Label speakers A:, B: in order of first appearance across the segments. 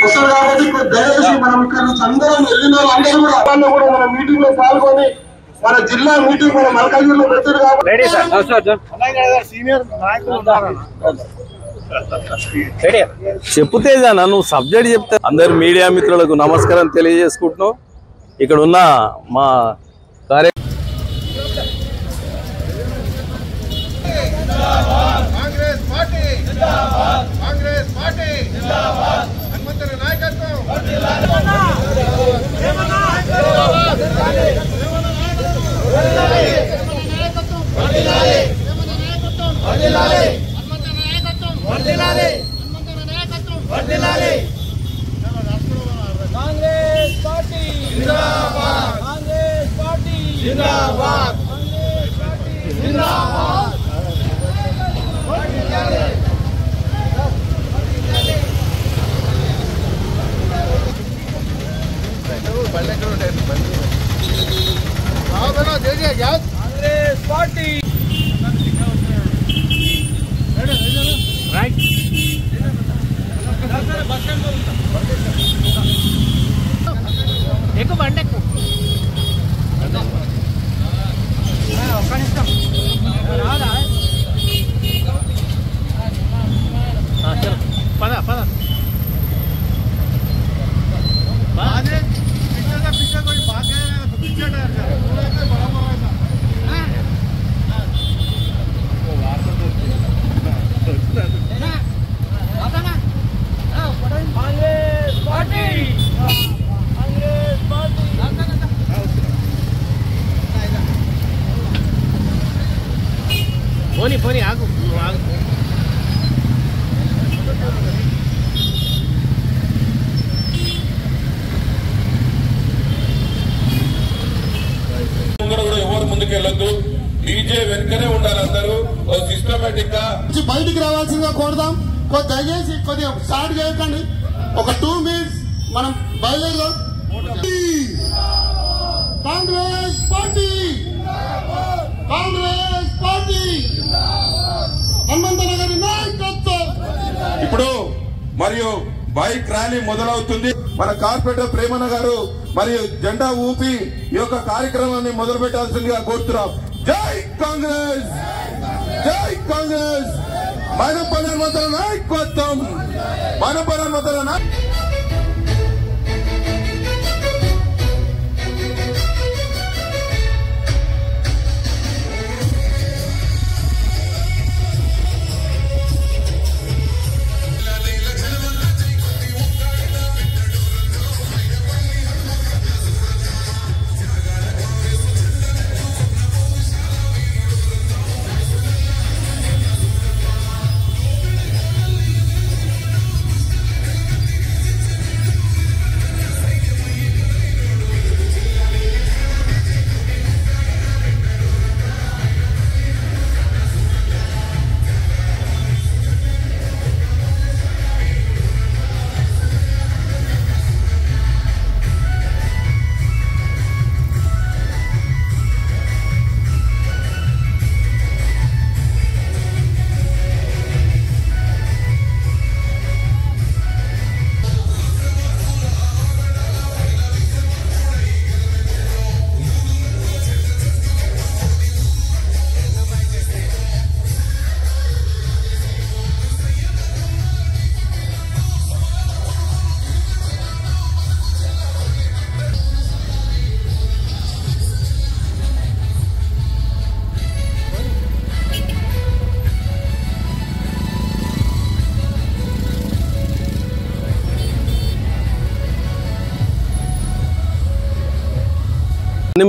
A: వస్తారు కాబట్టి దయచేసి మనం ఇక్కడ నుంచి అందరం వెళ్ళిన అందరూ కూడా మన మీటింగ్ లో పాల్గొని మన జిల్లా మీటింగ్ మన మల్కాజ్గిరిలో పెట్టారు
B: చెప్తే నువ్వు సబ్జెక్ట్ చెప్తే అందరు మీడియా మిత్రులకు నమస్కారం తెలియజేసుకుంటున్నాం. ఇక్కడ ఉన్న మా కార్య పోనీ ఆగు
C: ఎవరు ముందుకెళ్ళొద్దు. డీజే వెనుకనే ఉండాలి. అందరూ సిస్టమేటిక్ గా
A: బయటికి రావాల్సిందిగా కోరుదాం. దయచేసి కొద్దిగా స్టార్ట్ చేయకండి. ఒక 2 minutes మనం బయలుదేరుదాం. కాంగ్రెస్ పార్టీ, కాంగ్రెస్ పార్టీ, హనుమంతన్న గారి నాయకత్వం.
C: ఇప్పుడు మరియు బైక్ ర్యాలీ మొదలవుతుంది. మన కార్పొరేటర్ ప్రేమన్న గారు మరియు జెండా ఊపి ఈ యొక్క కార్యక్రమాన్ని మొదలు పెట్టాల్సిందిగా కోరుతున్నాం. జై కాంగ్రెస్, జై కాంగ్రెస్. మైనంపల్లి హనుమంతన్న నాయకత్వం, మైనంపల్లి హనుమంతన్న నాయకత్వం.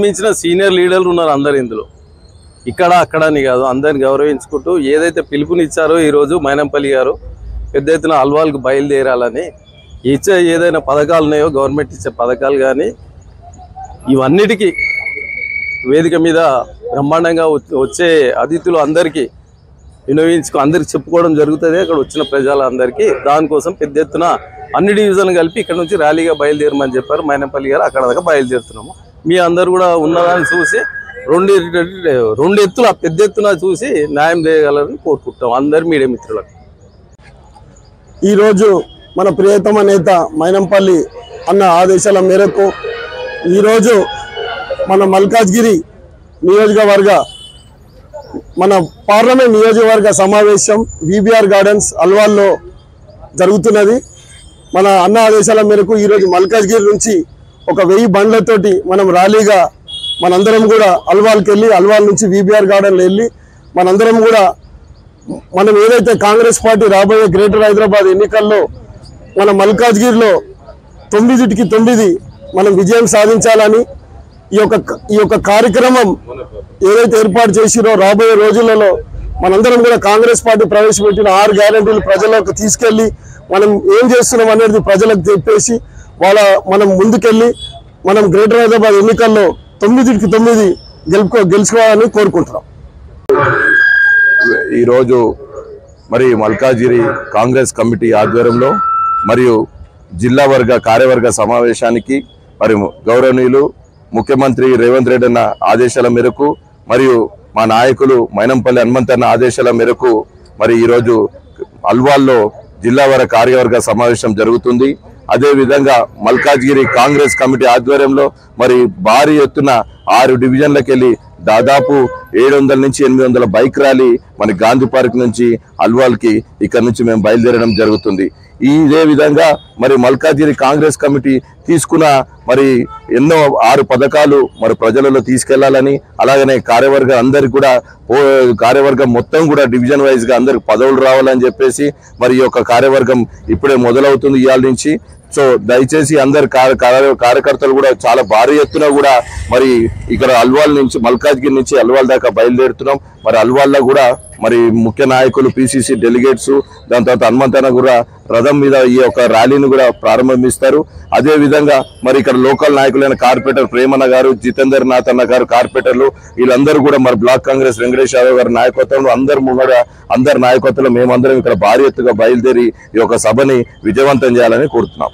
B: మించిన సీనియర్ లీడర్లు ఉన్నారు అందరు ఇందులో. ఇక్కడ అక్కడ అని కాదు, అందరిని గౌరవించుకుంటూ ఏదైతే పిలుపునిచ్చారో ఈరోజు మైనంపల్లి గారు పెద్ద ఎత్తున అల్వాల్కు బయలుదేరాలని ఇచ్చే ఏదైనా పథకాలు ఉన్నాయో గవర్నమెంట్ ఇచ్చే పథకాలు కానీ ఇవన్నిటికీ వేదిక మీద బ్రహ్మాండంగా వచ్చే అతిథులు అందరికీ అందరికి చెప్పుకోవడం జరుగుతుంది. అక్కడ వచ్చిన ప్రజలందరికీ దానికోసం పెద్ద ఎత్తున అన్ని డివిజన్లు కలిపి ఇక్కడ నుంచి ర్యాలీగా బయలుదేరమని చెప్పారు మైనంపల్లి గారు. అక్కడ దాకా బయలుదేరుతున్నాము. మీ అందరు కూడా ఉన్నదాన్ని చూసి రెండు ఎత్తుల పెద్ద ఎత్తున చూసి న్యాయం చేయగలరని కోరుకుంటాం అందరు మీడియా మిత్రులకు.
A: ఈరోజు మన ప్రియతమ నేత మైనంపల్లి అన్న ఆదేశాల మేరకు ఈరోజు మన మల్కాజ్గిరి నియోజకవర్గ మన పార్లమెంట్ నియోజకవర్గ సమావేశం విబిఆర్ గార్డెన్స్ అల్వాల్లో జరుగుతున్నది. మన అన్న ఆదేశాల మేరకు ఈరోజు మల్కాజ్గిరి నుంచి ఒక 1000 బండ్లతోటి మనం ర్యాలీగా మనందరం కూడా అల్వాల్కి వెళ్ళి అల్వాల్ నుంచి విబిఆర్ గార్డెన్లో వెళ్ళి మనందరం కూడా మనం ఏదైతే కాంగ్రెస్ పార్టీ రాబోయే గ్రేటర్ హైదరాబాద్ ఎన్నికల్లో మన మల్కాజ్గిరిలో 9కి 9 మనం విజయం సాధించాలని ఈ యొక్క కార్యక్రమం ఏదైతే ఏర్పాటు చేసిరో రాబోయే రోజులలో మనందరం కూడా కాంగ్రెస్ పార్టీ ప్రవేశపెట్టిన 6 గ్యారెంటీలు ప్రజలకు తీసుకెళ్లి మనం ఏం చేస్తున్నాం అనేది ప్రజలకు చెప్పేసి మనం ముందుకెళ్ళి మనం గ్రేటర్ హైదరాబాద్ ఎన్నికల్లో 9కి 9 గెలుచుకోవాలని కోరుకుంటున్నాం.
D: ఈరోజు మరి మల్కాజ్గిరి కాంగ్రెస్ కమిటీ ఆధ్వర్యంలో మరియు జిల్లా వర్గ కార్యవర్గ సమావేశానికి మరి గౌరవనీయులు ముఖ్యమంత్రి రేవంత్ రెడ్డి అన్న ఆదేశాల మేరకు మరియు మా నాయకులు మైనంపల్లి హనుమంతన్న ఆదేశాల మేరకు మరి ఈరోజు అల్వాల్లో జిల్లా వర్గ కార్యవర్గ సమావేశం జరుగుతుంది. అదే విధంగా మల్కాజ్గిరి కాంగ్రెస్ కమిటీ ఆధ్వర్యంలో మరి భారీ ఎత్తున 6 డివిజన్లకు వెళ్ళి దాదాపు 700 నుంచి 800 బైక్ ర్యాలీ మన గాంధీ పార్క్ నుంచి అల్వాల్కి ఇక్కడ నుంచి మేము బయలుదేరడం జరుగుతుంది. ఇదే విధంగా మరి మల్కాజ్గిరి కాంగ్రెస్ కమిటీ తీసుకున్న మరి ఎన్నో 6 పథకాలు మరి ప్రజలలో తీసుకెళ్లాలని, అలాగనే కార్యవర్గం అందరికి కూడా కార్యవర్గం మొత్తం కూడా డివిజన్ వైజ్ గా అందరికి పదవులు రావాలని చెప్పేసి మరి ఈ యొక్క కార్యవర్గం ఇప్పుడే మొదలవుతుంది ఇవాళ నుంచి. సో దయచేసి అందరు కార్యకర్తలు కూడా చాలా భారీ ఎత్తున కూడా మరి ఇక్కడ అల్వాల్ నుంచి మల్కాజ్గిరి నుంచి అల్వాల్ దాకా బయలుదేరుతున్నాం. మరి అల్వాల్లో కూడా మరి ముఖ్య నాయకులు పిసిసి డెలిగేట్స్ దాని తర్వాత హనుమంతన్న కూడా రథం మీద ఈ యొక్క ర్యాలీని కూడా ప్రారంభిస్తారు. అదే విధంగా మరి ఇక్కడ లోకల్ నాయకులైన కార్పొరేటర్ ప్రేమన్న గారు, జితేందర్ నాథ్ అన్న గారు కార్పొరేటర్లు వీళ్ళందరూ కూడా మరి బ్లాక్ కాంగ్రెస్ వెంకటేష్ యాదవ్ గారి నాయకత్వంలో అందరి నాయకత్వంలో మేమందరం ఇక్కడ భారీ ఎత్తుగా బయలుదేరి ఈ యొక్క సభని విజయవంతం చేయాలని కోరుతున్నాం.